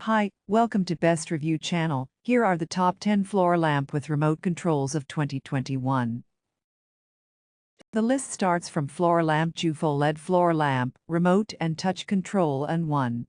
Hi, welcome to Best Review channel. Here are the top 10 floor lamp with remote controls of 2021. The list starts from floor lamp JOOFO LED floor lamp, remote and touch control and 1.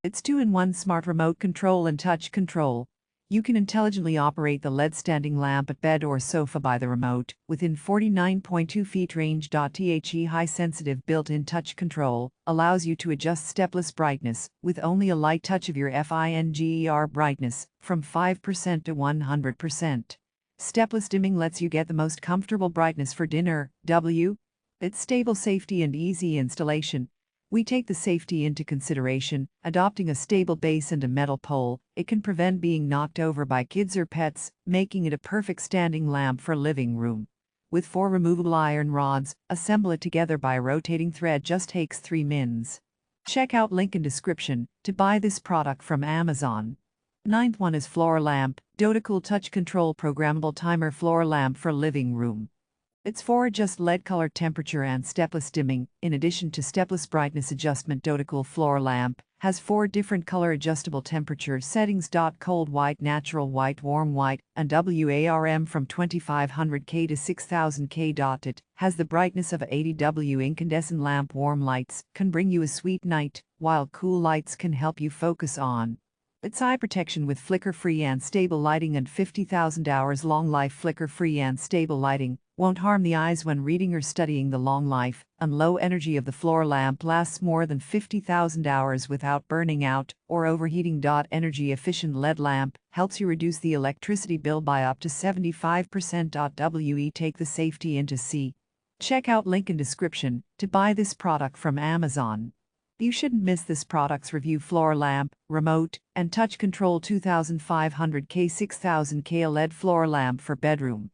It's 2-in-1 smart remote control and touch control. You can intelligently operate the LED standing lamp at bed or sofa by the remote, within 49.2 feet range. The high-sensitive built-in touch control allows you to adjust stepless brightness, with only a light touch of your finger brightness, from 5% to 100%. Stepless dimming lets you get the most comfortable brightness for dinner. It's stable safety and easy installation. We take the safety into consideration, adopting a stable base and a metal pole. It can prevent being knocked over by kids or pets, making it a perfect standing lamp for living room. With 4 removable iron rods, assemble it together by a rotating thread just takes 3 mins. Check out link in description to buy this product from Amazon. 9th one is floor lamp, dodocool touch control programmable timer floor lamp for living room. It's 4 adjust LED color temperature and stepless dimming. In addition to stepless brightness adjustment, dodocool floor lamp has 4 different color adjustable temperature settings. Cold white, natural white, warm white, and WARM from 2500K to 6000K. It has the brightness of a 80W incandescent lamp. Warm lights can bring you a sweet night, while cool lights can help you focus on. It's eye protection with flicker-free and stable lighting and 50,000 hours long life. Flicker-free and stable lighting won't harm the eyes when reading or studying. The long life and low energy of the floor lamp lasts more than 50,000 hours without burning out or overheating. Energy efficient LED lamp helps you reduce the electricity bill by up to 75%. Take the safety into C. Check out link in description to buy this product from Amazon. You shouldn't miss this product's review. Floor lamp, remote, and touch control 2500K 6000K LED floor lamp for bedroom.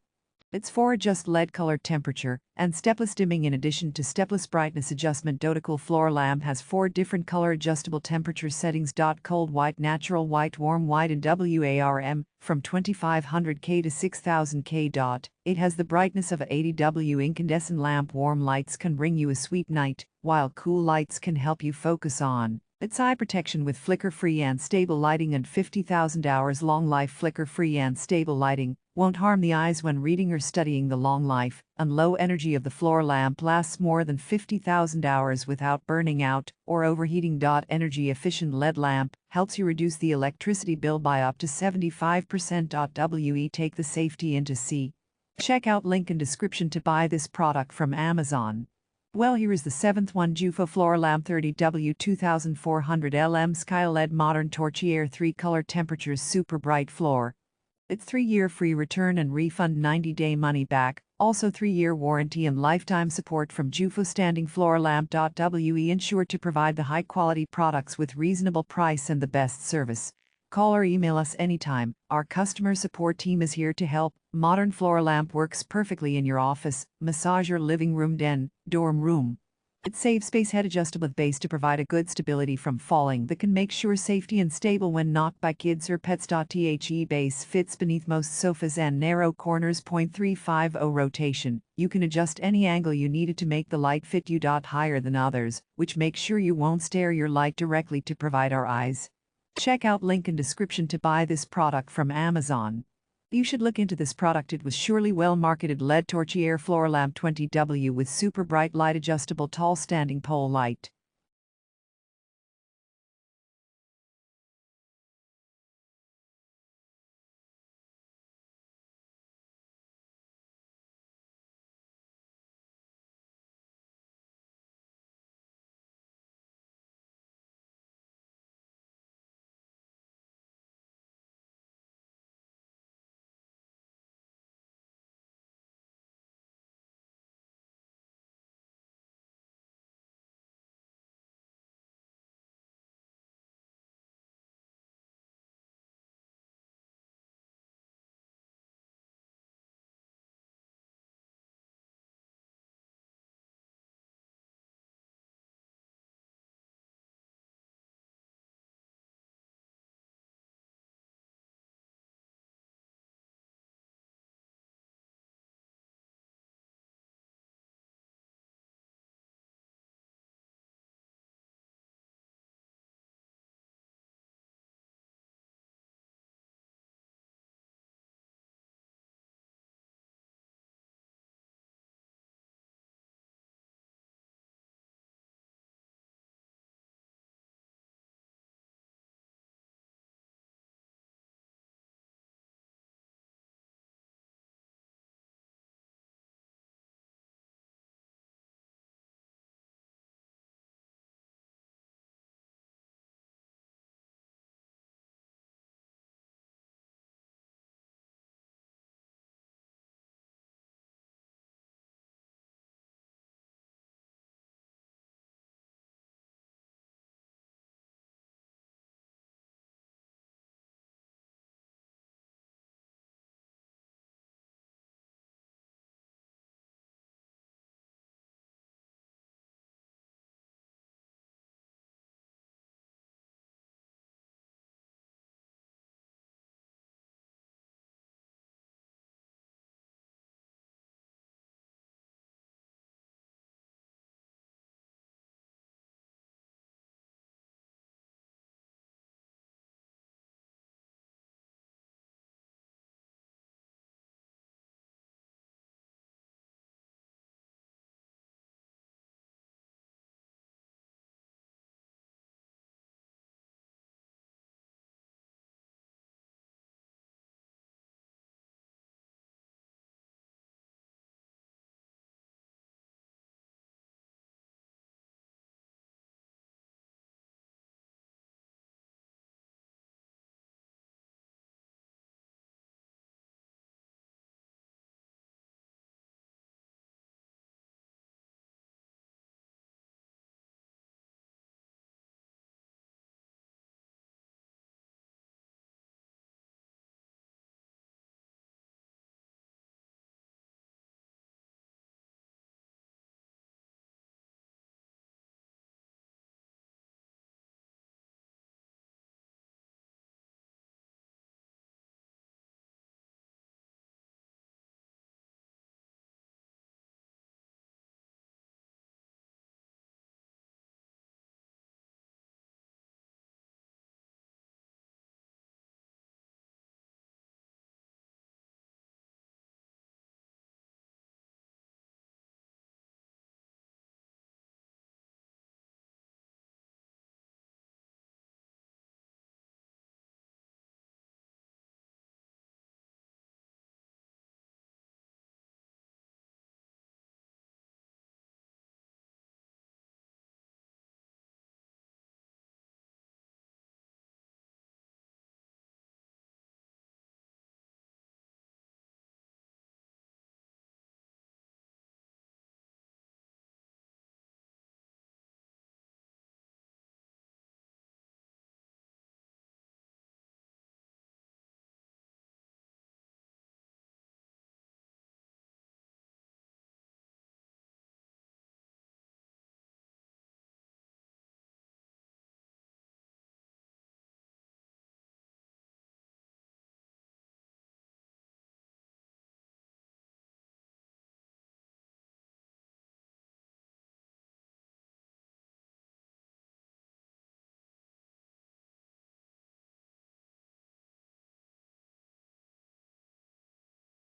It's 4 adjust LED color temperature and stepless dimming. In addition to stepless brightness adjustment, dodocool floor lamp has 4 different color adjustable temperature settings. Cold white, natural white, warm white, and WARM from 2500K to 6000K. It has the brightness of a 80W incandescent lamp. Warm lights can bring you a sweet night, while cool lights can help you focus on. It's eye protection with flicker-free and stable lighting and 50,000 hours long life. Flicker-free and stable lighting won't harm the eyes when reading or studying. The long life and low energy of the floor lamp lasts more than 50,000 hours without burning out or overheating. Energy efficient LED lamp helps you reduce the electricity bill by up to 75%. Take the safety into C. Check out link in description to buy this product from Amazon. Well, here is the 7th one, JOOFO floor lamp 30W 2400 LM Sky LED modern Torchiere 3 color temperatures super bright floor. It's 3-year free return and refund, 90-day money back, also 3-year warranty and lifetime support from JOOFO standing floor lamp. Ensure to provide the high quality products with reasonable price and the best service. Call or email us anytime. Our customer support team is here to help. Modern floor lamp works perfectly in your office, massage or living room, den, dorm room. It saves space. Head adjustable base to provide a good stability from falling that can make sure safety and stable when knocked by kids or pets. The base fits beneath most sofas and narrow corners. 0.350 rotation. You can adjust any angle you needed to make the light fit you. Higher than others, which makes sure you won't stare your light directly to provide our eyes. Check out link in description to buy this product from Amazon. You should look into this product. It was surely well marketed. LED Torchiere floor lamp 20W with super bright light adjustable tall standing pole light.